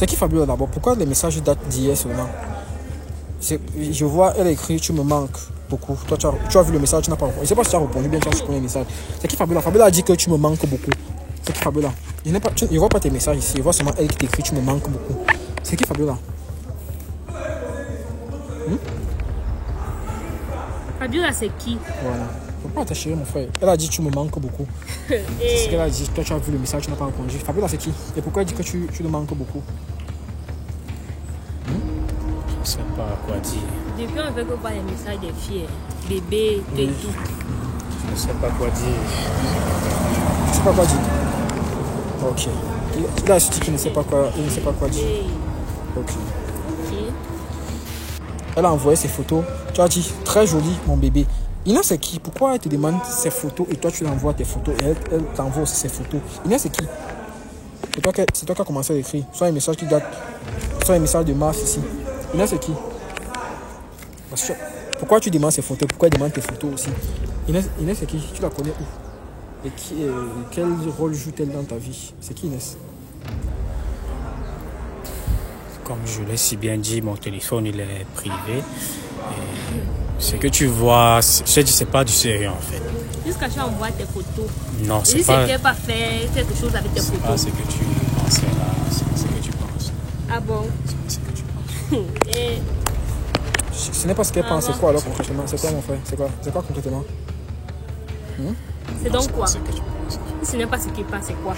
C'est qui Fabiola d'abord? Pourquoi les messages datent d'hier seulement? Je vois, elle a écrit tu me manques beaucoup. Toi, tu as vu le message, tu n'as pas répondu. Je ne sais pas si tu as répondu bien, tu as supprimé le message. C'est qui Fabiola? Fabiola a dit que tu me manques beaucoup. C'est qui Fabiola? Je ne vois pas tes messages ici. Je vois seulement elle qui t'écrit tu me manques beaucoup. C'est qui Fabiola? Fabiola, c'est qui? Voilà. Pourquoi ta chérie, mon frère? Elle a dit tu me manques beaucoup. C'est ce qu'elle a dit. Toi, tu as vu le message, tu n'as pas répondu. Fabiola, c'est qui? Et pourquoi elle dit que tu le manques beaucoup? Je ne sais pas quoi dire. Depuis, on veut que voir les messages des filles, bébés, et tout. Je ne sais pas quoi dire. Je ne sais pas quoi dire. Ok. Il a dit qu'il ne sait pas quoi, il ne sait pas quoi dire. Ok. Elle a envoyé ses photos. Tu as dit très joli, mon bébé. Inès, c'est qui? Pourquoi elle te demande ses photos et toi tu lui envoies tes photos et elle t'envoie aussi ses photos? Inès, c'est qui? C'est toi qui as commencé à écrire. Soit un message qui date, soit un message de mars ici. Inès, c'est qui? Pourquoi tu demandes ses photos? Pourquoi elle demande tes photos aussi? Inès, c'est qui? Tu la connais où? Et quel rôle joue-t-elle dans ta vie? C'est qui Inès? Comme je l'ai si bien dit, mon téléphone il est privé. Ce que tu vois, c'est pas du sérieux en fait. Jusqu'à tu envoies tes photos. Non, c'est pas. Tu pas faire quelque chose avec tes photos. C'est pas ce que tu pensais là, c'est ce que tu penses. Ah bon? C'est ce que tu penses. Et... Ce n'est pas ce qu'elle pense, c'est quoi alors concrètement? C'est quoi mon frère? C'est quoi concrètement? C'est donc quoi? C'est ce que tu penses. Ce n'est pas ce qu'il pense, c'est quoi?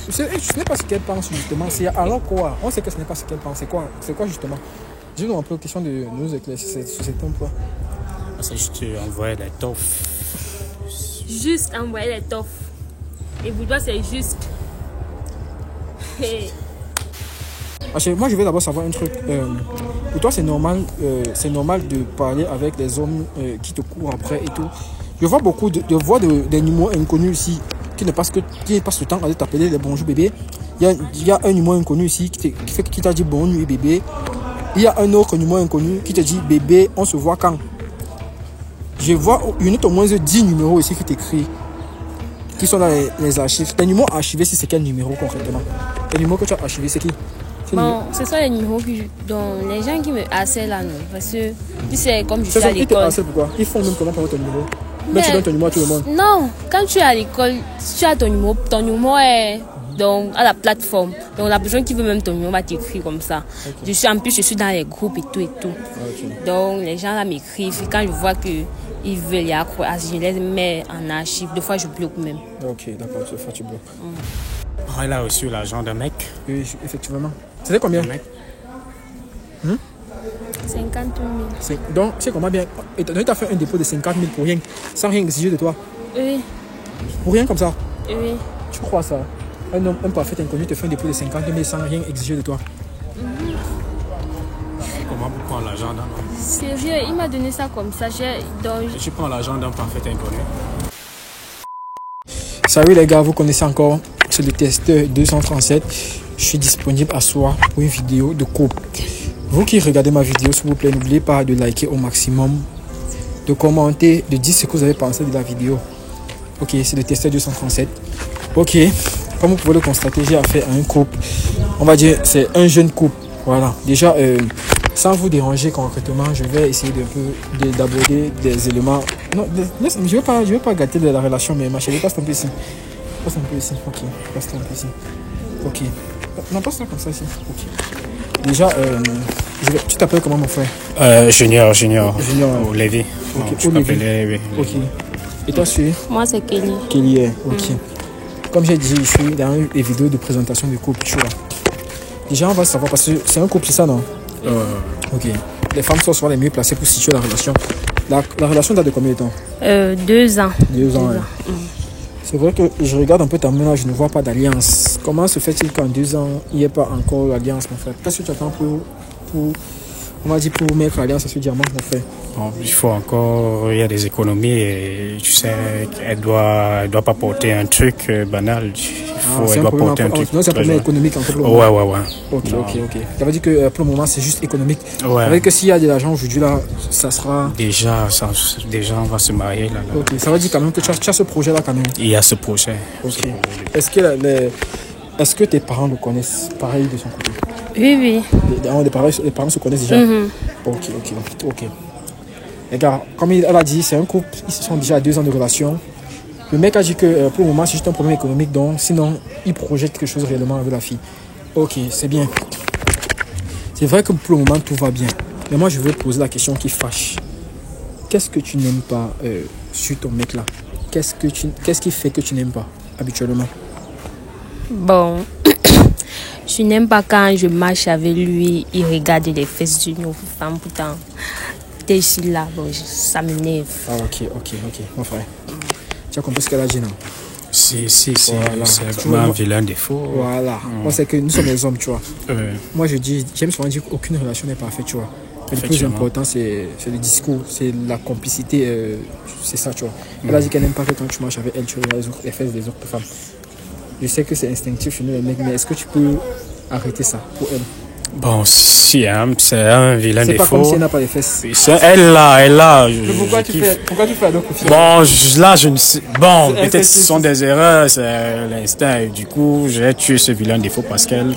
Ce n'est pas ce qu'elle pense justement. C'est alors quoi? On sait que ce n'est pas ce qu'elle pense. C'est quoi justement? Dis-nous un peu question de nous éclaircir sur cet emploi. C'est juste envoyer les toffes. Juste envoyer les toffes. Et vous doit c'est juste. Moi je vais d'abord savoir un truc. Pour toi c'est normal de parler avec des hommes qui te courent après et tout. Je vois beaucoup de voix des numéros inconnus ici qui passent le temps à t'appeler les bonjour bébé. Il y a un numéro inconnu ici qui t'a dit bonne nuit bébé. Il y a un autre numéro inconnu qui te dit bébé, on se voit quand. Je vois au moins 10 numéros ici qui t'écrivent, qui sont dans les archives. Tes numéros archivés, c'est quel numéro concrètement? Les numéros que tu as archivés, c'est qui? Bon, ce sont les numéros dont les gens qui me harcèlent là, non. Parce que tu sais, comme je suis à l'école. Ils te harcèlent pourquoi? Ils font même comment pour ton numéro? Mais tu donnes ton numéro à tout le monde. Non, quand tu es à l'école, tu as ton numéro est donc à la plateforme. Donc la personne qui veut même ton numéro va t'écrire comme ça. Okay. En plus, je suis dans les groupes et tout et tout. Okay. Donc les gens là m'écrivent. Quand je vois que ils veulent y accroître, je les mets en archive. Des fois, je bloque même. Ok, d'accord, des fois tu bloques. Elle a reçu l'argent d'un mec. Oui, effectivement. C'était combien? 50 000. Donc, c'est comment bien? Et tu as fait un dépôt de 50 000 pour rien, sans rien exiger de toi? Oui. Pour rien comme ça? Oui. Tu crois ça? Un parfait inconnu te fait un dépôt de 50 000 sans rien exiger de toi? Comment pour prendre l'argent d'un homme? Sérieux, il m'a donné ça comme ça. Et tu prends l'argent d'un parfait inconnu? Salut les gars, vous connaissez encore, c'est le testeur 237. Je suis disponible à soir pour une vidéo de couple. Vous qui regardez ma vidéo, s'il vous plaît, n'oubliez pas de liker au maximum, de commenter, de dire ce que vous avez pensé de la vidéo. Ok, c'est le testeur 237. Ok, comme vous pouvez le constater, j'ai affaire à un couple. On va dire c'est un jeune couple. Voilà, déjà, sans vous déranger concrètement, je vais essayer d'aborder des éléments. Non, je vais pas gâter de la relation, mais ma chérie, passe un peu ici. Passe un peu ici, ok. Passe un peu ici. Ok. Non, passe là comme ça ici. Ok. Déjà, tu t'appelles comment mon frère? Junior. Junior. Lévi. Ok, Je m'appelais, oui. Ok. Et toi, tu es? Moi, c'est Kelly. Kelly, ok. Comme j'ai dit, je suis dans les vidéos de présentation du couple, tu vois. Déjà, on va savoir, parce que c'est un couple, c'est ça, non? Ok. Les femmes sont souvent les mieux placées pour situer la relation. La relation date de combien de temps? 2 ans. 2 ans, ouais. C'est vrai que je regarde un peu ta main là, je ne vois pas d'alliance. Comment se fait-il qu'en 2 ans, il n'y ait pas encore l'alliance, mon frère? Qu'est-ce que tu attends on va dire pour mettre l'alliance à ce diamant, mon frère? Bon, il faut encore, il y a des économies et tu sais, elle doit pas porter un truc banal. Elle doit porter un truc. Non, c'est un problème économique en fait. Ouais. Ok. Ça veut dire que pour le moment, c'est juste économique. Ouais. Ça veut dire que s'il y a de l'argent aujourd'hui là, ça sera. Déjà, on va se marier là. Ok, ça veut dire quand même que tu as ce projet là quand même. Il y a ce projet. Ok. Est-ce que est-ce que tes parents le connaissent pareil de son côté? Oui, oui. Les parents se connaissent déjà? Ok. Les gars, comme elle a dit, c'est un couple, ils sont déjà à 2 ans de relation. Le mec a dit que pour le moment, c'est juste un problème économique, donc sinon, il projette quelque chose réellement avec la fille. Ok, c'est bien. C'est vrai que pour le moment, tout va bien. Mais moi, je veux poser la question qui fâche. Qu'est-ce que tu n'aimes pas sur ton mec là? Qu'est-ce qui fait que tu n'aimes pas habituellement? Bon, je n'aime pas quand je marche avec lui, il regarde les fesses d'une autre femme. Pourtant, t'es ici là, bon, ça m'énerve. Ah, ok, mon frère. Tu as compris ce qu'elle a dit, non? Si, Voilà. c'est vraiment un vilain défaut. Voilà. On sait que nous sommes des hommes, tu vois. Moi, j'aime souvent dire qu'aucune relation n'est parfaite, tu vois. Mais le plus important, c'est le discours, c'est la complicité, c'est ça, tu vois. Elle a dit qu'elle n'aime pas que quand tu marches avec elle, tu regardes les fesses des autres femmes. Je sais que c'est instinctif chez nous, les mecs, mais est-ce que tu peux arrêter ça pour elle? Bon, si, hein, c'est un vilain défaut. C'est pas comme si elle n'a pas les fesses. Elle là. Pourquoi tu fais alors confiance? Bon, là, je ne sais. Bon, peut-être ce sont des erreurs, c'est l'instinct. Et du coup, j'ai tué ce vilain défaut parce qu'elle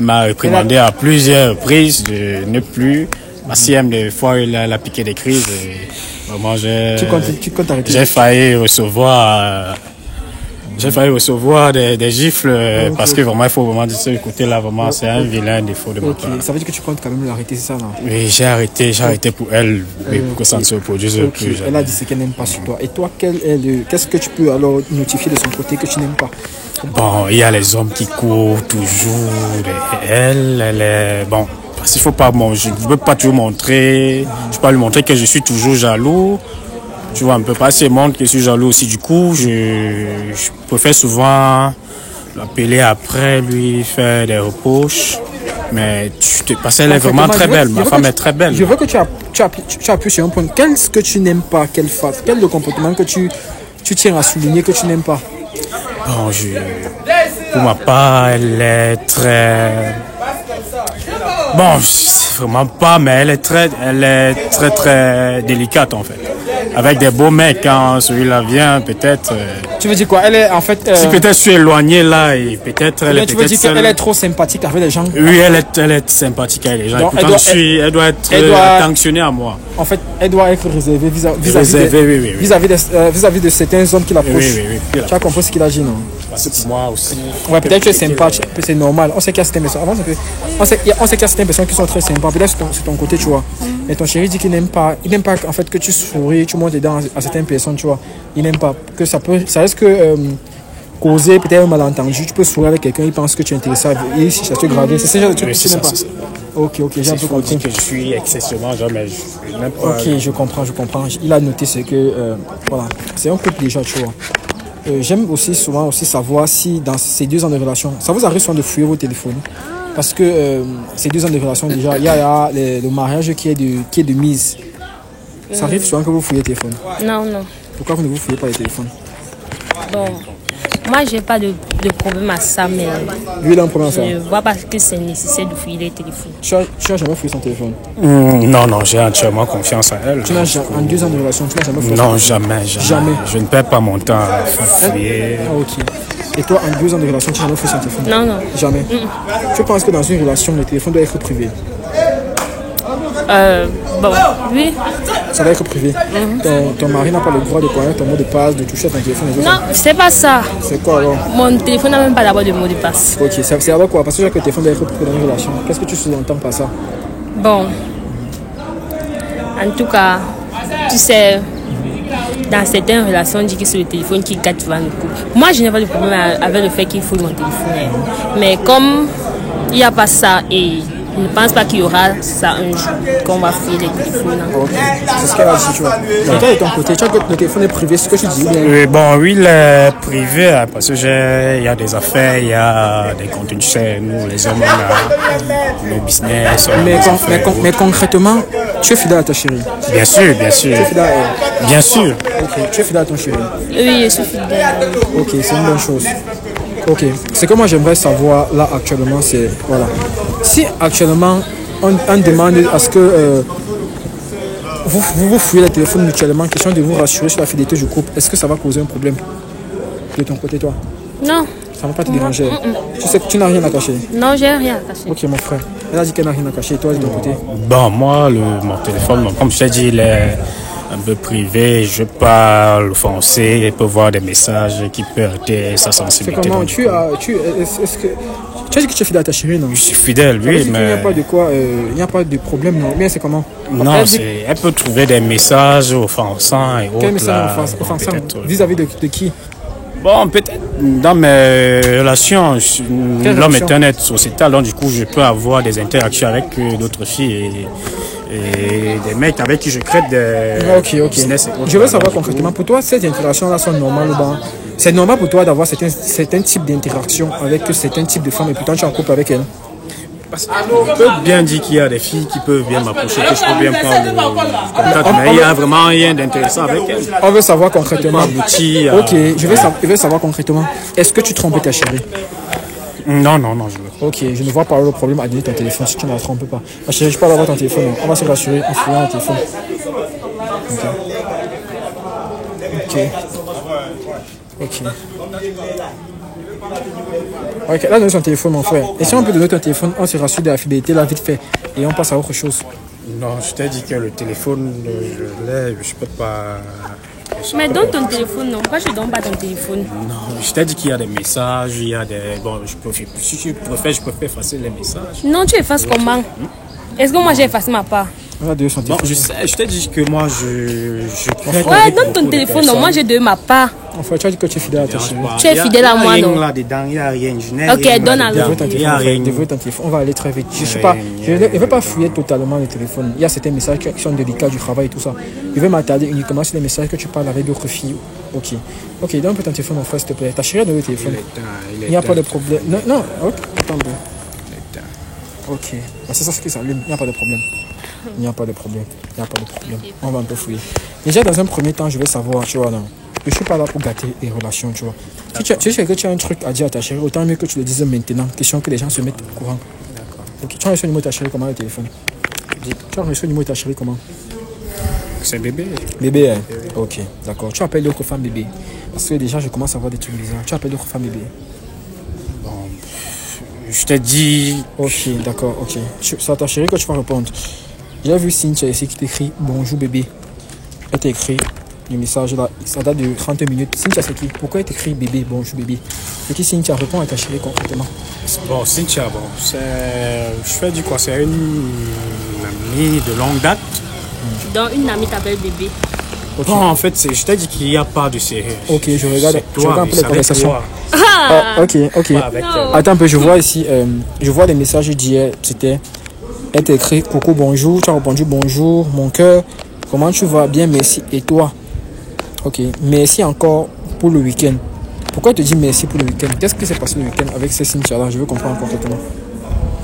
m'a réprimandé à plusieurs reprises de ne plus. Ma sixième des fois, elle a piqué des crises. Et vraiment, tu comptes arrêter? J'ai failli recevoir des gifles parce que vraiment, il faut vraiment dire ce côté-là, vraiment, c'est un vilain défaut de ma part. Ça veut dire que tu comptes quand même l'arrêter, c'est ça, non? Oui, j'ai arrêté pour elle, mais pour que ça ne se produise plus. Elle a dit ce qu'elle n'aime pas sur toi. Et toi, qu'est-ce que tu peux alors notifier de son côté que tu n'aimes pas? Bon, il y a les hommes qui courent toujours. Elle est... Bon, parce qu'il faut pas... je ne peux pas toujours montrer... Je peux pas lui montrer que je suis toujours jaloux. Tu vois, on ne peut pas se montrer que je suis jaloux aussi. Du coup, je préfère souvent l'appeler après, lui faire des reproches. Mais parce qu'elle est vraiment très belle. Ma femme est très belle. Je veux que tu appuies sur un point. Qu'est-ce que tu n'aimes pas qu'elle fasse? Quel est le comportement que tu tiens à souligner que tu n'aimes pas? Bon, pour ma part, elle est très... Bon, vraiment pas, mais elle est très délicate en fait. Avec des beaux mecs, quand celui-là vient, peut-être... Tu veux dire quoi? Elle est en fait... Si peut-être je suis éloigné là, et peut-être... Tu veux dire qu'elle est trop sympathique avec les gens? Oui, elle est sympathique avec les gens. Donc, elle doit être attentionnée à moi. En fait, elle doit être réservée vis-à-vis de certains hommes qui l'approchent. Oui. Tu as compris ce qu'il a dit, non? C'est moi aussi. Ouais, peut-être tu es sympathique, c'est normal. On sait qu'il y a certaines personnes. On sait qu'il y a certaines personnes qui sont très sympas. Peut-être c'est ton côté, tu vois. Mais ton chéri dit qu'il n'aime pas. Il n'aime pas en fait que tu souris, tu montes les dents à certaines personnes, tu vois. Il n'aime pas que ça risque causer peut-être un malentendu. Tu peux sourire avec quelqu'un, il pense que tu es intéressé et si ça te grave. C'est ce genre de truc que tu n'aimes pas. Ok, j'ai un peu compris. Que je suis excessivement jamais. Ok, je comprends. Il a noté c'est que voilà, c'est un couple déjà, tu vois. J'aime aussi souvent savoir si dans ces 2 ans de relation, ça vous arrive souvent de fouiller vos téléphones. Parce que ces 2 ans de relation déjà, il y a le mariage qui est de mise. Ça arrive souvent que vous fouillez le téléphone? Non. Pourquoi vous ne vous fouillez pas le téléphone? Bon, moi j'ai pas de problème à ça, mais lui il a un problème à ça. je vois pas que c'est nécessaire de fouiller les téléphones. Tu n'as jamais fouillé son téléphone? Non, j'ai entièrement confiance en elle. En 2 ans de relation, tu n'as jamais fouillé? Non, jamais. Je ne perds pas mon temps à fouiller. Ah, ok. Et toi, en 2 ans de relation, tu n'as jamais fouillé son téléphone? Non. Jamais. Tu penses que dans une relation, le téléphone doit être privé? Bon, oui. Ça doit être privé. Ton mari n'a pas le droit de connaître ton mot de passe, de toucher à ton téléphone et tout ça? Non, c'est pas ça. C'est quoi alors? Mon téléphone n'a même pas d'abord de mot de passe. Ok, c'est alors quoi? Parce que le téléphone doit être privé dans une relation. Qu'est-ce que tu sous-entends par ça? Bon. En tout cas, tu sais, dans certaines relations, on dit que c'est le téléphone qui gâte souvent le couple. Moi, je n'ai pas de problème avec le fait qu'il faut mon téléphone. Mais comme il n'y a pas ça et je ne pense pas qu'il y aura ça un jour qu'on va fouiller les téléphones. Ok, c'est ce qu'elle a dit, tu vois. Et toi, de ton côté, tu as que le téléphone est privé, c'est ce que tu dis? Oui, il est privé hein, parce que il y a des affaires, il y a des contenus. Tu sais, nous, les hommes, on a nos business. Mais concrètement, tu es fidèle à ta chérie? Bien sûr. Tu es fidèle à elle? Bien sûr. Ok, tu es fidèle à ton chéri? Oui, je suis fidèle. Ok, c'est une bonne chose. Ok, ce que moi j'aimerais savoir là actuellement, c'est voilà. Si actuellement on demande à ce que vous fouillez le téléphone mutuellement, question de vous rassurer sur la fidélité du couple, est-ce que ça va causer un problème de ton côté, toi? Non. Ça Ça ne va pas te déranger. Tu sais que tu n'as rien à cacher. Non, j'ai rien à cacher. Ok, mon frère. Elle a dit qu'elle n'a rien à cacher. Et toi, de ton côté? Bon, moi, mon téléphone, comme je t'ai dit, il est un peu privé. Je ne vais pas l'offenser. Il peut voir des messages qui peuvent heurter sa C'est sensibilité. comment Donc, est-ce que tu as dit que tu es fidèle à ta chérie, non? je suis fidèle, Ça veut oui, dire qu'il n'y mais... a pas de quoi, il n'y a pas de problème, non? Bien, c'est comment? Non, Après, elle peut trouver des messages offensants et autres. quel message là. offensant Peut-être, vis-à-vis de qui? bon, peut-être dans mes relations, l'homme relation? est un être sociétal, donc du coup, je peux avoir des interactions avec d'autres filles et des mecs avec qui je crée des Ok. business et autres. Je veux Donc, savoir du coup, concrètement, pour toi, ces interactions-là sont normales ou pas? C'est normal pour toi d'avoir certains types d'interactions avec certains types de femmes et pourtant tu es en couple avec elles? on peut bien dire qu'il y a des filles qui peuvent bien m'approcher, que je peux bien prendre le contact, mais il n'y a vraiment rien d'intéressant avec elles. On veut savoir concrètement. Abouti à- Ok, je veux savoir concrètement. Est-ce que tu trompes ta chérie? Non, je veux. Ok, je ne vois pas le problème à donner ton téléphone si tu ne la trompes pas. Ma chérie, je peux avoir ton téléphone. On va se rassurer en fouillant le téléphone. Ok. Ok, là, donne son téléphone, mon frère. Et si on peut donner ton téléphone, on se rassure de la fidélité, là, vite fait. Et on passe à autre chose. Non, je t'ai dit que le téléphone, je l'ai, je peux pas... Mais donne ton téléphone, non. Pourquoi je ne donne pas ton téléphone? Non, je t'ai dit qu'il y a des messages, il y a des... Bon, si tu préfères, je peux effacer les messages. Non, tu effaces comment? Est-ce que moi j'ai effacé ma part? On va donner son Bon, téléphone. je sais, je t'ai dit que moi, Ouais, donne ton téléphone, non. Moi j'ai de ma part. Mon frère, tu as dit que tu es fidèle à ta chérie. Tu es fidèle à moi, non? là-dedans, il n'y a rien. Je n'ai Ok, rien donne là-dedans. alors. Dévouer ton Il n'y a téléphone, rien. dévouer ton téléphone. On va aller très vite. Je ne veux pas fouiller totalement le téléphone. Il y a certains messages qui sont délicats du travail et tout ça. Je vais m'attarder uniquement sur les messages que tu parles avec d'autres filles. Ok, donne un peu ton téléphone, mon frère, s'il te plaît. Ta chérie a donné le téléphone. Il n'y a pas de problème. Non, ok, attends un peu. Ok, c'est ça ce qui s'allume. Il n'y a pas de problème. Il n'y a pas de problème. On va un peu fouiller. Déjà, dans un premier temps, je vais savoir, tu vois, non. Je ne suis pas là pour gâter les relations, tu vois. Si tu sais que tu as un truc à dire à ta chérie, autant mieux que tu le dises maintenant. Question que les gens se mettent au courant. Ok, tu as reçu le numéro de ta chérie comment, le téléphone? Tu as reçu le numéro de ta chérie comment? C'est bébé. Bébé, hein? Ok, d'accord. Tu appelles d'autres femmes bébé. Parce que déjà, je commence à voir des trucs bizarres. Tu appelles d'autres femmes bébé. Je t'ai dit... Ok, d'accord, ok. C'est à ta chérie que tu vas répondre. J'ai vu Cynthia ici qui t'écrit bonjour bébé. Elle t'écrit le message là, ça date de 30 minutes. Cynthia, c'est qui? Pourquoi elle t'écrit bébé, bonjour bébé? C'est qui Cynthia? Réponds à ta chérie concrètement. Bon, Cynthia, c'est... Je fais du quoi? C'est une amie de longue date. Donc une amie t'appelle bébé. Ok, Non, en fait, je t'ai dit qu'il n'y a pas de sérieux. ok, je regarde C'est toi, un peu mais les c'est avec conversations. toi, Ah, ok. pas avec elle. Attends un peu, je vois ici, je vois les messages d'hier. C'était, elle t'a écrit coucou, bonjour. Tu as répondu bonjour, mon cœur. Comment tu vas? Bien, merci. Et toi? Ok, merci encore pour le week-end. Pourquoi tu dis merci pour le week-end? Qu'est-ce qui s'est passé le week-end avec ces Cynthia-là? Je veux comprendre concrètement.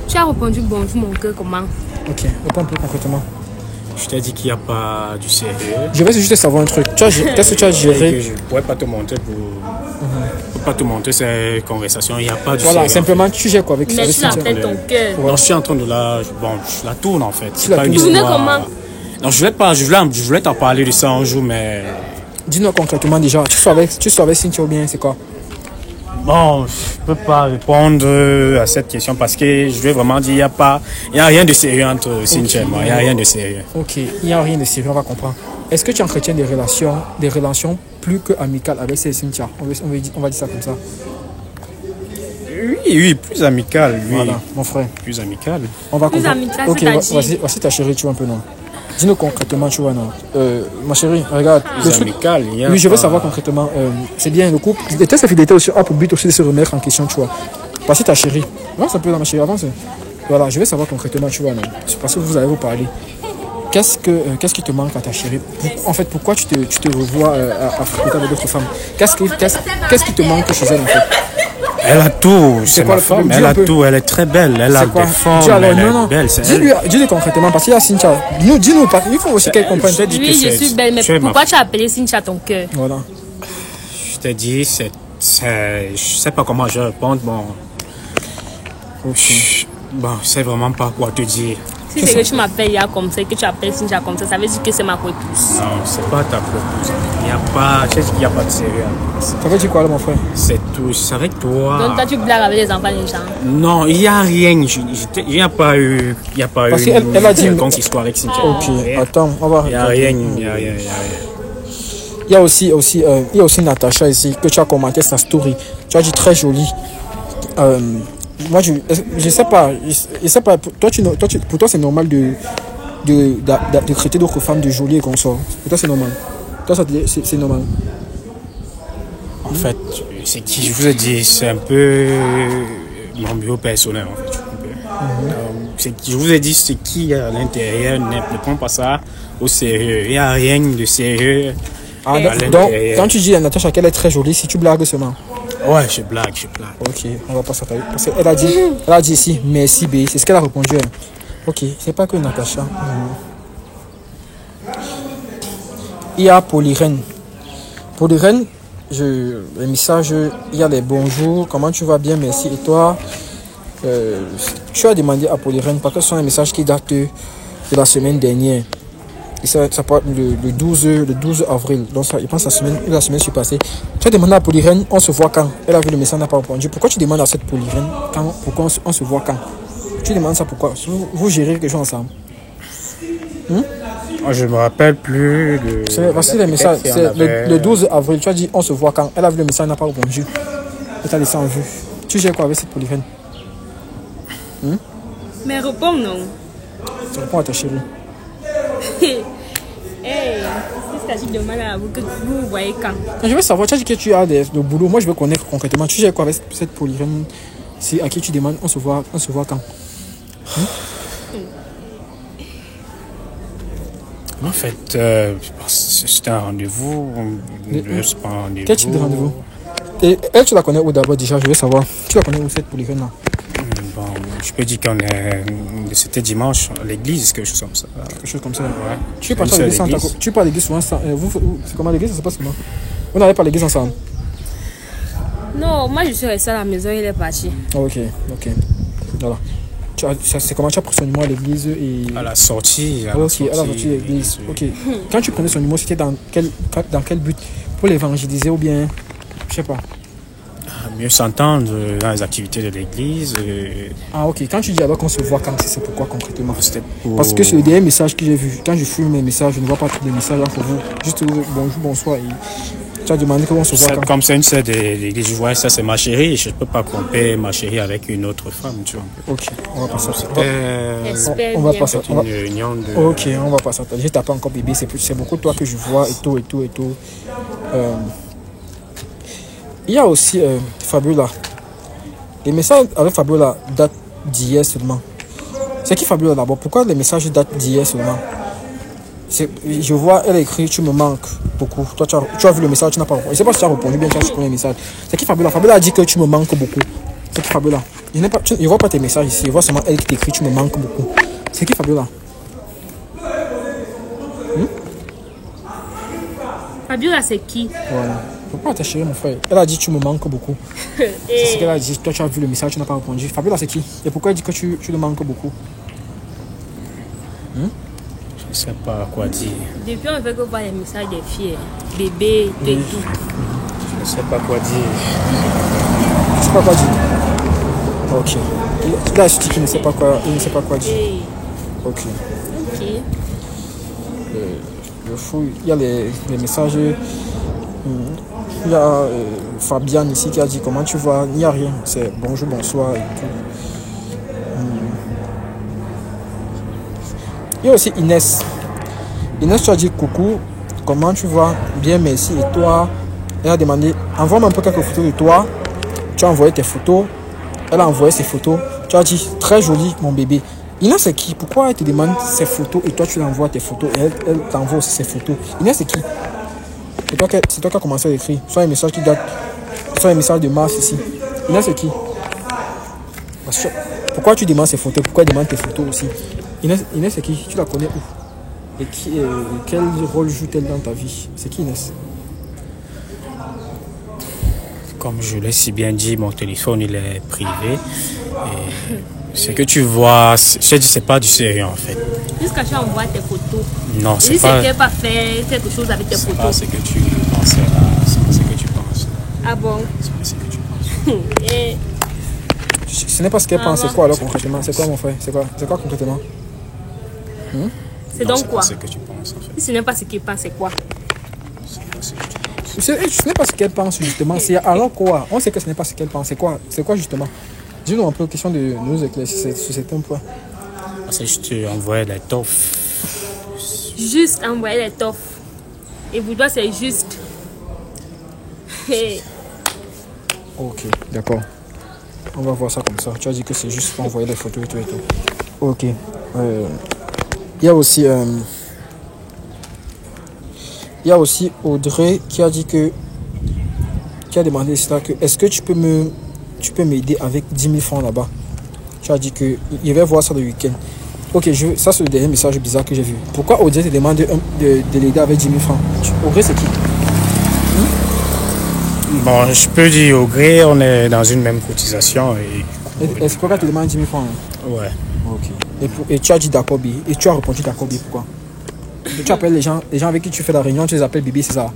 Tu as répondu bonjour mon cœur, comment? Ok, réponds un peu concrètement. Je t'ai dit qu'il n'y a pas du sérieux. Je vais juste savoir un truc. Qu'est-ce que tu as Et que géré? je ne pourrais pas te montrer je peux pas te montrer ces conversations. Il n'y a pas de Voilà, sérieux. simplement, tu gères quoi avec Mais tu Cynthia? l'appelles ton cœur. Non, je suis en train de la... Bon, je la tourne en fait. C'est la pas une tournes. Tourner histoire- comment? Non, je voulais t'en parler de ça un jour, mais... Dis-nous concrètement déjà. Tu sois avec Cynthia ou bien c'est quoi? Bon, je peux pas répondre à cette question parce que je vais vraiment dire il n'y a rien de sérieux entre Cynthia et moi. Il n'y a rien de sérieux. Ok, il n'y a rien de sérieux, on va comprendre. Est-ce que tu entretiens des relations plus que amicales avec ces Cynthia? On va dire ça comme ça. Oui, plus amical, oui. Voilà, mon frère. Plus amical. On va Plus comprendre. amical, Ok, c'est-à-dire? voici ta chérie, tu vois un peu, non? Dis-nous concrètement, tu vois, non? Ma chérie, regarde. Plus le truc- amical. il y a Oui, je veux pas- savoir concrètement. C'est bien, le couple. Les tests de fidélité aussi a pour but aussi de se remettre en question, tu vois. Voici ta chérie. Avance un peu dans ma chérie, avance. Voilà, je veux savoir concrètement, tu vois, non? C'est parce que vous allez vous parler. Qu'est-ce qui te manque à ta chérie? En fait, pourquoi tu te revois à fréquenter avec d'autres femmes? Qu'est-ce qui te manque chez elle, en fait? Elle a tout. C'est quoi ma le problème? femme. Dis Elle un a peu. tout. Elle est très belle. Elle a C'est quoi? des formes. Dis alors, Elle non. est belle. C'est elle. Dis-lui concrètement, parce qu'il y a Cynthia. Dis-nous, il faut aussi qu'elle comprenne. Je t'ai dit que Oui, je c'est- suis belle, mais tu es ma- pourquoi tu as appelé Cynthia ton cœur? Voilà. Je t'ai dit, je sais pas comment je vais répondre. Bon, Ok. bon, je sais vraiment pas quoi te dire. Si c'est que tu m'appelles Ya comme ça, que tu appelles Cynthia comme ça veut dire que c'est ma co-épouse. Non, c'est pas ta proposition. Il n'y a pas, tu sais qu'il n'y a pas de sérieux. Ça veut dire quoi là, mon frère? C'est tout, c'est avec toi. Donc toi tu blagues avec les enfants des gens. Non, il n'y a rien. Il n'y a pas eu. Il n'y a pas Parce eu. qu'elle a dit. Quelconque histoire avec Cynthia. Ok, attends, on va. Il n'y a rien. Il n'y a rien. Il y a aussi Natacha ici que tu as commenté sa story. Tu as dit très jolie. Moi, je sais pas. Pour toi, c'est normal de traiter d'autres femmes de jolies et consorts. Pour toi, c'est normal. Toi, c'est normal. En fait, c'est qui je vous ai dit, c'est un peu mon bureau personnel. En fait. Je vous ai dit, c'est qui à l'intérieur ne prend pas ça au sérieux. Il n'y a rien de sérieux. Ah, donc, quand tu dis à Natacha qu'elle est très jolie, si tu blagues seulement. Ouais, je blague. Ok, on va pas s'attaquer. Parce qu'elle a dit ici, merci B. C'est ce qu'elle a répondu. Ok, c'est pas que Natacha. Il y a Polyrène. Polyrène, les messages, il y a les bonjours, comment tu vas bien, merci. Et toi, tu as demandé à Polyrène parce que ce sont les messages qui datent de la semaine dernière. Et ça part le 12 avril. Donc ça, je pense la semaine suis passée. Tu as demandé à Polyrène, on se voit quand? Elle a vu le message, n'a pas répondu. Pourquoi tu demandes à cette Polyrène pourquoi on se voit quand? Tu demandes ça pourquoi? Vous gérez quelque chose ensemble. Je me rappelle plus de. Voici les messages. C'est le 12 avril. Tu as dit on se voit quand? Elle a vu le message, n'a pas répondu. Elle t'a laissé en vue. Tu gères quoi avec cette Polyrène? Mais réponds non. Tu réponds à ta chérie. Qu'est-ce que tu demandes à vous que vous voyez quand? Je veux savoir, tu as dit que tu as le boulot. Moi, je veux connaître concrètement. Tu gères quoi avec cette Polyrène? C'est à qui tu demandes on se voit quand? En fait, c'était un rendez-vous. C'est pas un rendez-vous. Quel type de rendez-vous? Et elle, tu la connais où d'abord déjà? Je veux savoir. Tu la connais où cette Polyrène-là? Bon, je peux dire c'était dimanche à l'église, quelque chose comme ça. Quelque chose comme ça. Ouais. Tu es parti à l'église. Tu pars à l'église souvent. C'est comment l'église? Ça se passe comment? Vous n'allez pas à l'église ensemble? Non, moi je suis restée à la maison, il est parti. Ok. Voilà. C'est comment tu as pris son numéro à l'église et... À la sortie. À la sortie de l'église. Ok. Quand tu prenais son numéro, c'était dans quel but? Pour l'évangéliser ou bien... Je sais pas. Mieux s'entendre dans les activités de l'église. Ah ok. Quand tu dis alors qu'on se voit quand, c'est pourquoi concrètement? Pour... Parce que c'est le dernier message que j'ai vu. Quand je filme mes messages, je ne vois pas tous les messages entre vous. Juste bonjour, bonsoir. Et tu as demandé qu'on se voit quand. Comme c'est une sœur de l'église, je vois ça, c'est ma chérie. Je ne peux pas tromper ma chérie avec une autre femme, tu vois. Ok, on va pas s'attendre. On va pas s'attendre. Une union de... Ok, on va pas s'attendre. Je tape encore bébé. C'est beaucoup de toi que je vois et tout. Il y a aussi Fabiola. Les messages avec Fabiola datent d'hier seulement. C'est qui Fabiola d'abord? Pourquoi les messages datent d'hier seulement? Je vois, elle a écrit tu me manques beaucoup. Toi, tu as vu le message, tu n'as pas répondu. Je ne sais pas si tu as répondu bien, tu as supprimé le message. C'est qui Fabiola? Fabiola a dit que tu me manques beaucoup. C'est qui Fabiola? Je ne vois pas tes messages ici. Je vois seulement elle qui t'écrit tu me manques beaucoup. C'est qui Fabiola? Fabiola, c'est qui? Voilà. Pourquoi ta chérie, mon frère? Elle a dit tu me manques beaucoup. C'est ce qu'elle a dit. Toi, tu as vu le message, tu n'as pas répondu. Fabiola, c'est qui? Et pourquoi elle dit que tu le manques beaucoup? Je ne sais pas quoi dire. Depuis, on veut que voir les messages des filles, bébés, et tout. Je ne sais pas quoi dire. Tu ne sais pas quoi dire? Ok. Là, je dis qu'il ne sait pas quoi dire. Ok. Le fou, il y a les messages. Il y a Fabienne ici qui a dit comment tu vas. Il n'y a rien. C'est bonjour, bonsoir et tout. Il y a aussi Inès. Inès, tu as dit coucou, comment tu vas? Bien, merci. Et toi? Elle a demandé, envoie-moi un peu quelques photos de toi. Tu as envoyé tes photos. Elle a envoyé ses photos. Tu as dit, très joli, mon bébé. Inès, c'est qui? Pourquoi elle te demande ses photos et toi, tu lui envoies tes photos et elle t'envoie aussi ses photos? Inès, c'est qui? C'est toi qui as commencé à écrire. Soit un message qui date. Soit un message de mars ici. Inès, c'est qui? Pourquoi tu demandes ses photos? Pourquoi elle demande tes photos aussi? Inès, c'est qui? Tu la connais où? Et quel rôle joue-t-elle dans ta vie? C'est qui Inès? Comme je l'ai si bien dit, mon téléphone il est privé. Ce que tu vois, c'est pas du sérieux en fait. Jusqu'à tu envoies tes photos. Non, C'est pas. pas faire quelque chose avec tes C'est pas photos. ce que tu pensais là. C'est pas ce que tu penses. Ah bon? C'est pas ce que tu penses. Et Ce n'est pas ce qu'elle pense, c'est quoi alors concrètement? C'est quoi mon frère? C'est quoi concrètement? c'est Non, donc quoi? C'est pas ce que tu penses en fait. Si ce n'est pas ce qu'il pense, c'est quoi? C'est pas ce que tu penses. Ce n'est pas ce qu'elle pense justement. C'est alors quoi? On sait que ce n'est pas ce qu'elle pense. C'est quoi? C'est quoi justement? Dis-nous un peu question de nous éclaircir sur certains points. C'est juste envoyer les toffes. Juste envoyer les toffes. Et vous doit, c'est juste. Et Ok, d'accord. On va voir ça comme ça. Tu as dit que c'est juste pour envoyer les photos et tout et tout. Ok. Il y a aussi Audrey qui a dit que qui a demandé cela que est-ce que tu peux m'aider avec 10 000 francs là-bas. Tu as dit que il va voir ça le week-end. Ok, ça c'est le dernier message bizarre que j'ai vu. Pourquoi Audrey te demande de l'aider avec 10 000 francs? Audrey c'est qui? Bon, je peux dire au gré, on est dans une même cotisation. Est-ce qu'elle te demande 10 000 francs? Ouais. Ok. Et tu as dit d'accord, Bibi. Et tu as répondu d'accord, Bibi. Pourquoi? Et tu appelles les gens avec qui tu fais la réunion, tu les appelles Bibi, c'est ça?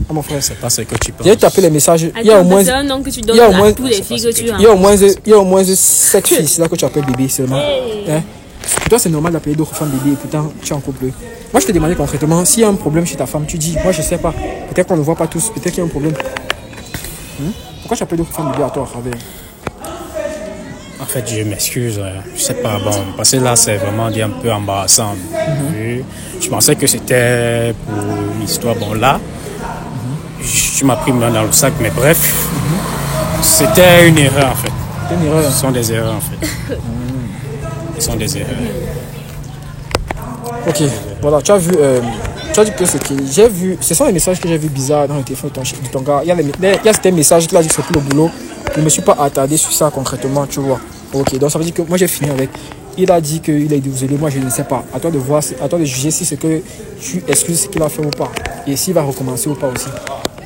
Ah, mon frère, C'est pas ce que tu penses. j'ai tapé les messages. Il y a au moins. c'est un nom que tu donnes il y a au à moins- tous les filles que tu as. Il y a au moins 7 filles, c'est là que tu appelles Bibi seulement. Hey. Hein? Pour toi, c'est normal d'appeler d'autres femmes Bibi et pourtant tu es en couple. Moi, je te demandais concrètement, s'il y a un problème chez ta femme, tu dis, moi je sais pas. Peut-être qu'on ne voit pas tous, peut-être qu'il y a un problème. Pourquoi tu appelles d'autres femmes Bibi à toi à travers? En fait, je m'excuse. Je sais pas, bon, parce que là, c'est vraiment dit un peu embarrassant. Je pensais que c'était pour une histoire. Bon, là, tu m'as pris main dans le sac, mais bref, c'était une erreur en fait. C'est une erreur. Ce sont des erreurs en fait. Ce sont des erreurs. Ok, voilà, tu as vu que c'est qui? J'ai vu, ce sont les messages que j'ai vu bizarres dans le téléphone de ton gars. Il y a certains messages qui a dit que c'est pour le boulot. Je ne me suis pas attardé sur ça concrètement, tu vois. Ok, donc ça veut dire que moi j'ai fini avec. Il a dit qu'il est désolé, moi je ne sais pas. À toi de voir, à toi de juger si c'est que tu excuses ce qu'il a fait ou pas. Et s'il va recommencer ou pas aussi.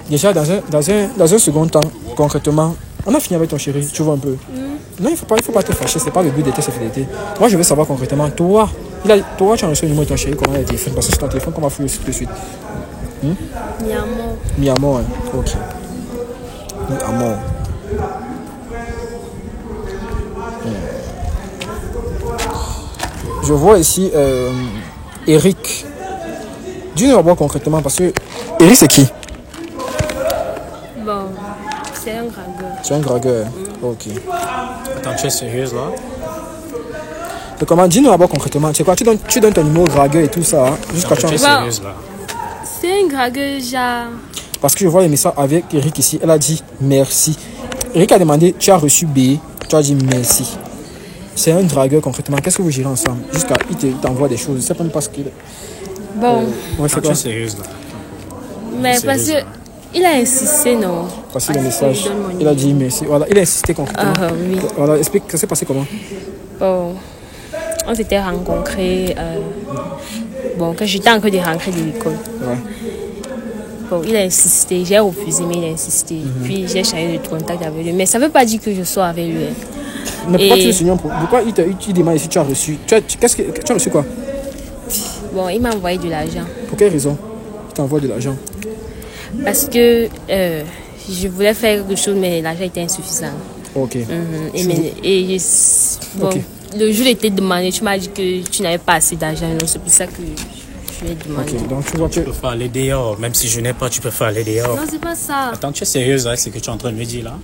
Déjà, dans un second temps, concrètement, on a fini avec ton chéri, tu vois un peu. Non, il faut pas te fâcher, c'est pas le but d'être cette fidélité. Moi je veux savoir concrètement, toi, tu as reçu le numéro de ton chéri, comment il a téléphone? Parce que c'est ton téléphone qu'on va fouiller tout de suite. Mi amor. Mi amor, hein. Ok. Mi amor. Je vois ici Eric. Dis-nous d'abord concrètement parce que Eric c'est qui? Bon, c'est un dragueur. C'est un dragueur. Ok. Attends, tu es sérieuse là? Donc comment dis-nous d'abord concrètement. C'est quoi? Tu donnes ton numéro dragueur et tout ça hein, jusqu'à Tu es tu sérieuse là? C'est un dragueur, genre. Parce que je vois les messages avec Eric ici. Elle a dit merci. Eric a demandé tu as reçu B. Tu as dit merci. C'est un dragueur concrètement. Qu'est-ce que vous gérez ensemble? Jusqu'à il t'envoie des choses. Je ne sais même pas ce qu'il est. Bon, Ouais, c'est Tu quoi? es sérieuse là? mais parce que il a insisté, non? Voici le Ah, message. il donne mon Il a numéro. dit merci. Voilà, il a insisté concrètement. Ah, oui. Voilà, explique, ça s'est passé comment? Bon, on s'était rencontrés. Bon, quand j'étais en train de rentrer de l'école. Ouais. Bon, il a insisté. J'ai refusé, mais il a insisté. Puis j'ai changé de contact avec lui. Mais ça ne veut pas dire que je sois avec lui. Mais pourquoi Et- tu le signes? Pourquoi il demande si tu as reçu? Tu as reçu quoi? Bon, il m'a envoyé de l'argent. Pour quelle raison? Il t'envoie de l'argent. Parce que je voulais faire quelque chose, mais l'argent était insuffisant. Ok. Bon, Ok. le jour était demandé, tu m'as dit que tu n'avais pas assez d'argent. Donc c'est pour ça que je lui ai demandé. Ok, donc tu vois que. Tu peux faire aller dehors. Même si je n'ai pas, tu peux faire aller dehors. Non, c'est pas ça. Attends, tu es sérieuse avec ce que tu es en train de me dire là?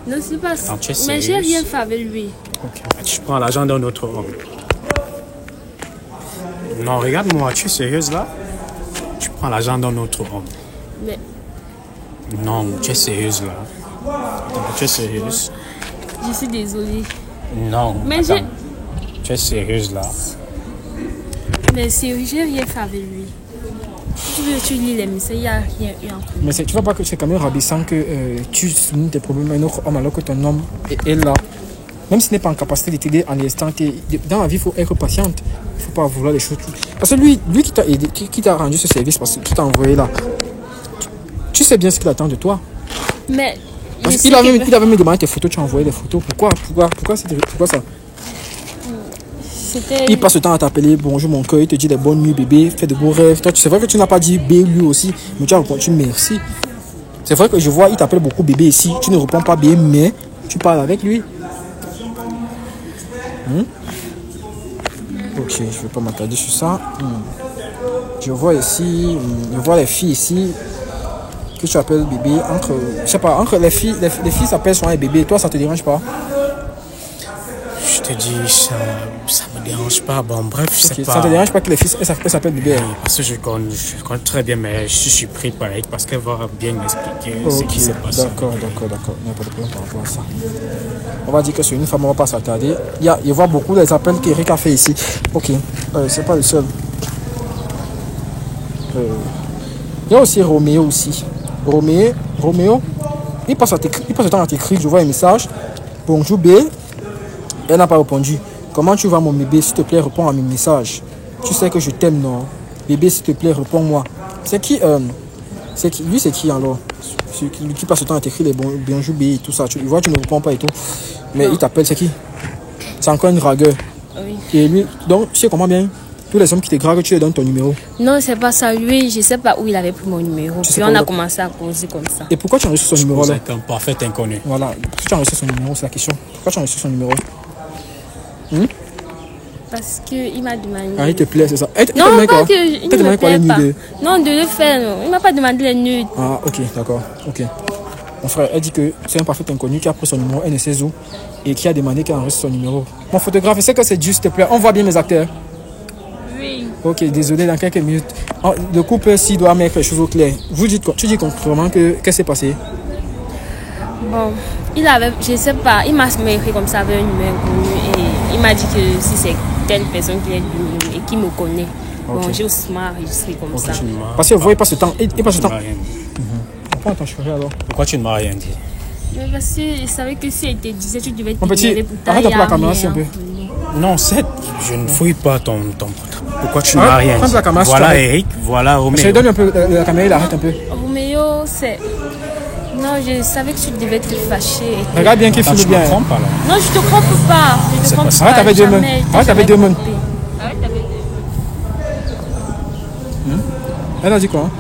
Non, c'est pas ça. Attends, tu es Mais j'ai sérieuse? rien fait avec lui. Tu prends l'argent d'un autre homme. Non, regarde-moi, tu es sérieuse là? Tu prends l'argent d'un autre homme. Mais Non, tu es sérieuse là? Attends, tu es sérieuse? je suis désolée. Non. Mais attends. Tu es sérieuse là? Mais sérieux, j'ai rien fait avec lui. Tu lis les messages, il n'y a rien eu en plus. Mais tu vois pas que c'est quand même rabaissant que tu soulignes tes problèmes à un autre homme alors que ton homme est là. Même s'il n'est pas en capacité de t'aider en l'instant, dans la vie, il faut être patiente. Il ne faut pas vouloir les choses. Parce que lui qui t'a aidé, qui t'a rendu ce service, parce qu'il t'a envoyé là, tu sais bien ce qu'il attend de toi. Mais Parce qu'il avait même demandé tes photos, tu as envoyé des photos. Pourquoi ça? Il passe le temps à t'appeler, bonjour mon cœur, il te dit des bonnes nuits bébé, fais de beaux rêves. Toi, c'est vrai que tu n'as pas dit B lui aussi, mais tu as répondu merci. C'est vrai que je vois, il t'appelle beaucoup bébé ici, tu ne réponds pas B, mais tu parles avec lui. Ok, je ne vais pas m'attarder sur ça. Je vois ici, je vois les filles ici que tu appelles bébé. Je sais pas, entre les filles s'appellent souvent les bébés. Toi, ça te dérange pas? Je te dis, ça me dérange pas. Bon, bref, je sais pas. Ça te dérange pas que les filles s'appellent bébé? Oui, parce que je connais très bien, mais je suis surpris pareil parce qu'elle va bien m'expliquer ce qui s'est passé. D'accord. Il n'y a pas de problème par rapport à ça. On va dire que sur une femme, on va pas s'attarder. Il y a beaucoup des appels qu'Eric a fait ici. Ok, c'est pas le seul. Il y a aussi Roméo aussi. Roméo, il passe le temps à t'écrire. Je vois un message. Bonjour B. Elle n'a pas répondu. Comment tu vas mon bébé? S'il te plaît, réponds à mes messages. Tu sais que je t'aime, non? Bébé, s'il te plaît, réponds-moi. C'est qui lui, c'est qui alors? Celui qui passe le temps à t'écrire les bonjour B et tout ça. Tu vois, tu ne réponds pas et tout. Mais il t'appelle, c'est qui? C'est encore un dragueur. Oui. Et lui, donc, tu sais comment bien? Tous les hommes qui te draguent, tu leur donnes ton numéro. Non, c'est pas ça. Lui, je sais pas où il avait pris mon numéro. Puis on a commencé à causer comme ça. Et pourquoi tu as reçu son numéro là? C'est un parfait inconnu. Voilà. Pourquoi tu as reçu son numéro, c'est la question. Pourquoi tu as reçu son numéro? Parce qu'il m'a demandé. Ah, il te plaît, c'est ça. Non, pas que il ne me plaît pas. nudes? Non, de le faire, non. Il m'a pas demandé les nudes. Ah, ok, d'accord. Ok. Mon frère, elle dit que c'est un parfait inconnu qui a pris son numéro, elle ne sait où, et qui a demandé qu'elle enregistre son numéro. Mon photographe, c'est que c'est juste, s'il te plaît. On voit bien mes acteurs. Oui. Ok, désolé, dans quelques minutes. Le couple, s'il doit mettre les choses au clair. Tu dis concrètement qu'est-ce qui s'est passé? Bon, je sais pas, il m'a écrit comme ça avec un numéro inconnu et il m'a dit que si c'est telle personne qui est venue et qui me connaît, bon, j'ai aussi enregistré comme ça. Parce que vous voyez pas ce temps. Il passe ce temps. Pourquoi ton chéri alors? Pourquoi tu ne m'as rien dit? Mais parce que je savais que si elle te disait, tu devais te Mon petit, arrête un peu la caméra si un peu. Non, je ne fouille pas ton pourquoi tu ne m'as rien dit? La caméra, voilà Eric, voilà Roméo. Je lui donne un peu la caméra, il arrête un peu. Roméo, c'est... Non, je savais que tu devais te fâcher. Regarde bien qu'il filme bien. Tu me trompes alors? Non, je te trompe pas. Je te trompe pas. Arrête avec deux mains. Arrête avec deux mains. Arrête avec deux mains. Elle a dit quoi?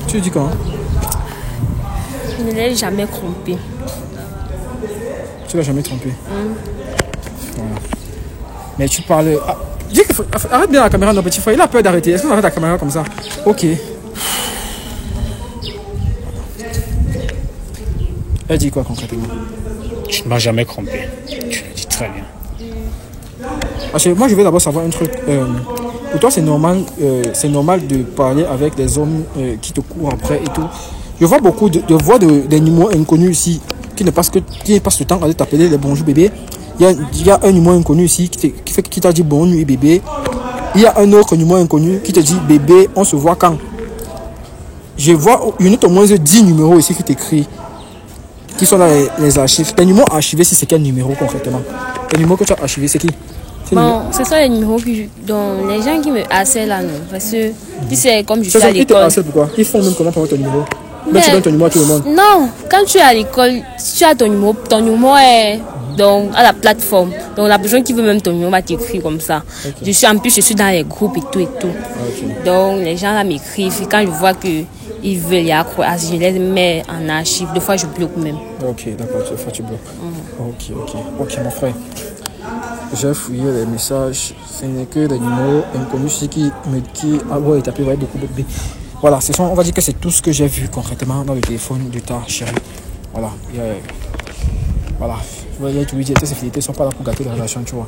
Tu dis quoi? Je ne l'ai jamais trompé. Tu l'as jamais trompé. Voilà. Mais tu parles... dis qu'il faut... Arrête bien la caméra, mon petit frère. Il a peur d'arrêter. Est-ce qu'on arrête la caméra comme ça? Ok. Elle dit quoi concrètement? Tu ne m'as jamais trompé. Tu le dis très bien. Parce que moi, je veux d'abord savoir un truc. Pour toi, c'est normal de parler avec des hommes qui te courent après et tout. Je vois beaucoup de voix des numéros inconnus ici qui passent le temps à t'appeler les bonjour bébé. Il y a un numéro inconnu ici qui t'a dit bonne nuit bébé. Il y a un autre numéro inconnu qui te dit bébé, on se voit quand? Je vois une autre au moins 10 numéros ici qui t'écrit. Qui sont dans les archives. Tes numéros archivés, c'est quel numéro concrètement? Les numéros que tu as archivés, c'est qui? Bon, ce sont les numéros dont les gens qui me harcèlent là, non. Parce que tu sais, comme je suis à l'école. Ils te harcèlent pourquoi? Ils font même comment pour ton numéro? Même tu donnes ton numéro à tout le monde. Non, quand tu es à l'école, tu as ton numéro est donc, à la plateforme. Donc la personne qui veut même ton numéro va t'écrire comme ça. Okay. En plus, je suis dans les groupes et tout et tout. Okay. Donc les gens là m'écrivent. Quand je vois que ils veulent y accroître, je les mets en archive. Des fois, je bloque même. Ok, d'accord, des fois tu bloques. Ok, mon frère. J'ai fouillé les messages. Ce n'est que des numéros inconnus qui ont tapé beaucoup de B. Voilà, on va dire que c'est tout ce que j'ai vu concrètement dans le téléphone de ta chérie. Voilà. Voilà. Tes fidélités ne sont pas là pour gâter la relation, tu vois.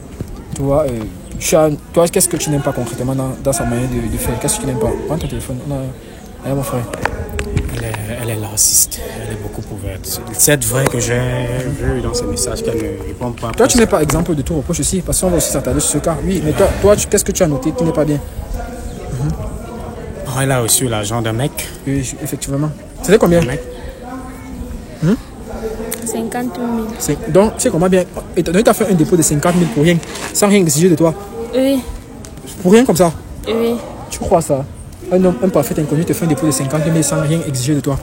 Toi, qu'est-ce que tu n'aimes pas concrètement dans sa manière de faire? Qu'est-ce que tu n'aimes pas? Prends ton téléphone. Allez, mon frère. Elle est narcissiste. Elle est beaucoup ouverte. C'est vrai que j'ai vu dans ses messages qu'elle ne répond pas. Toi, tu n'es pas exemple de tout reproche aussi, parce qu'on va aussi s'attarder sur ce cas. Oui, mais toi qu'est-ce que tu as noté qui n'est pas bien? Elle a reçu l'argent d'un mec. Oui, effectivement. C'était combien? 50 000. Donc, tu sais comment bien. Et tu as fait un dépôt de 50 000 pour rien, sans rien exiger de toi? Oui. Pour rien comme ça? Oui. Tu crois ça? Un parfait inconnu te fait un dépôt de 50 000 sans rien exiger de toi?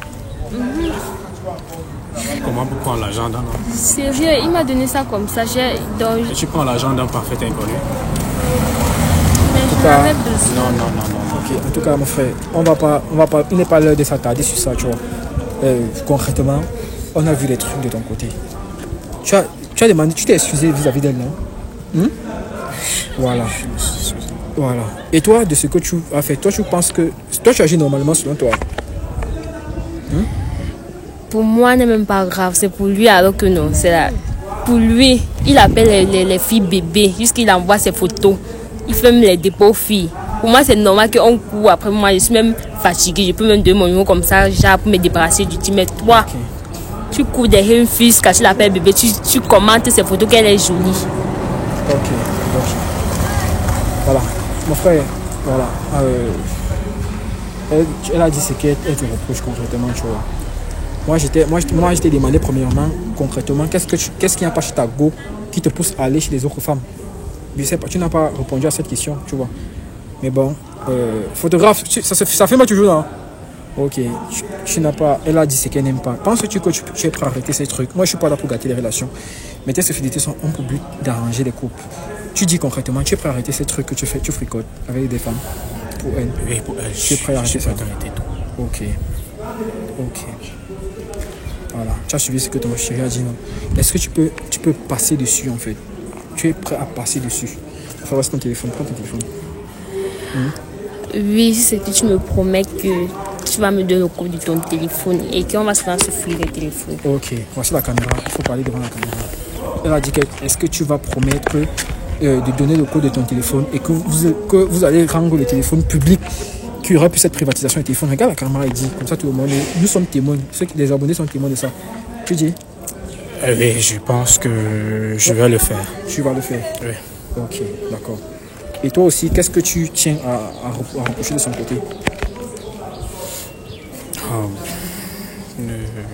Comment comment pour prendre l'argent d'un homme? Sérieux, il m'a donné ça comme ça. Donc, Et tu prends l'argent d'un parfait inconnu? mais tout j'en cas, avais besoin. Non. Ok, en tout cas, mon frère, il n'est pas l'heure de s'attarder sur ça, tu vois. Concrètement, on a vu les trucs de ton côté. Tu as demandé, tu t'es excusé vis-à-vis d'elle, non? Voilà. Voilà. Et toi, de ce que tu as fait, toi, tu penses que... Toi, tu agis normalement selon toi. Pour moi, n'est même pas grave. C'est pour lui alors que non. C'est là. Pour lui, il appelle les filles bébés jusqu'il envoie ses photos. Il fait même les dépôts filles. Pour moi, c'est normal qu'on court après moi. Je suis même fatiguée. Je peux même donner mon numéro comme ça, genre pour me débarrasser du team. Mais toi, tu cours derrière une fille quand tu l'appelles bébé. Tu commentes ses photos qu'elle est jolie. Ok. Voilà. Mon frère, voilà. Elle a dit ce qu'elle te reproche concrètement, tu vois. Moi, je t'ai demandé premièrement, concrètement, qu'est-ce qui n'a pas chez ta go qui te pousse à aller chez les autres femmes? Je sais pas, tu n'as pas répondu à cette question, tu vois. Mais bon, photographe, ça fait mal toujours, non? Ok, tu n'as pas... Elle a dit ce qu'elle n'aime pas. Penses-tu que tu es prêt à arrêter ces trucs? Moi, je ne suis pas là pour gâter les relations. Mais tes fidélités ont pour but d'arranger les couples. Tu dis concrètement, tu es prêt à arrêter ces trucs que tu fais, tu fricotes avec des femmes pour elle? Oui, pour elle. Tu es prêt à arrêter ça? Arrêter tout. Ok. Voilà, tu as suivi ce que ton chéri a dit, non? Est-ce que tu peux passer dessus, en fait? Tu es prêt à passer dessus? Enfin, voici ton téléphone, prends ton téléphone. Oui, c'est que tu me promets que tu vas me donner le code de ton téléphone et qu'on va se faire souffrir le téléphone. Ok, voici la caméra. Il faut parler devant la caméra. Elle a dit est-ce que tu vas promettre de donner le code de ton téléphone et que vous allez rendre le téléphone public, qu'il y aura plus cette privatisation du téléphone? Regarde la caméra et dit, comme ça tout le monde, nous sommes témoins, les abonnés sont témoins de ça. Tu dis? Oui, je pense que je vais le faire. Tu vas le faire? Oui. Ok, d'accord. Et toi aussi, qu'est-ce que tu tiens à reprocher de son côté?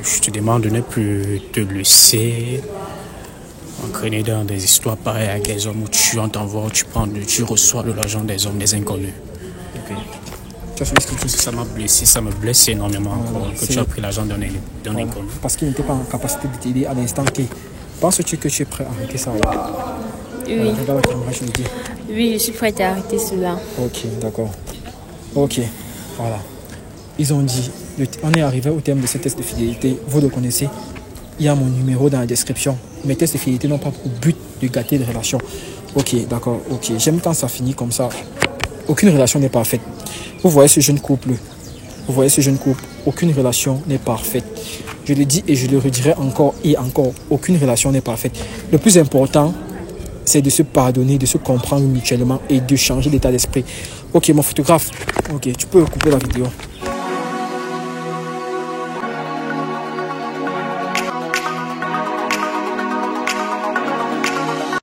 Je te demande de ne plus te laisser entraîner dans des histoires pareilles avec des hommes où tu entends voir, tu reçois de l'argent des hommes, des inconnus. Ok. Tu as suivi ce que Ça m'a blessé, ça me blesse énormément que tu as pris l'argent d'un inconnu. Parce qu'il n'était pas en capacité de t'aider à l'instant T. Penses-tu que tu es prêt à arrêter ça? Oui. Regarde la caméra, je le dis. Oui, je suis prête à arrêter cela. Ok, d'accord. Ok, voilà. Ils ont dit, on est arrivé au terme de ce test de fidélité. Vous le connaissez. Il y a mon numéro dans la description. Mes tests de fidélité n'ont pas pour but de gâter les relations. Ok, d'accord, ok. J'aime quand ça finit comme ça. Aucune relation n'est parfaite. Vous voyez ce jeune couple. Aucune relation n'est parfaite. Je le dis et je le redirai encore et encore. Aucune relation n'est parfaite. Le plus important, c'est de se pardonner, de se comprendre mutuellement et de changer d'état d'esprit. Ok, mon photographe. Ok, tu peux couper la vidéo.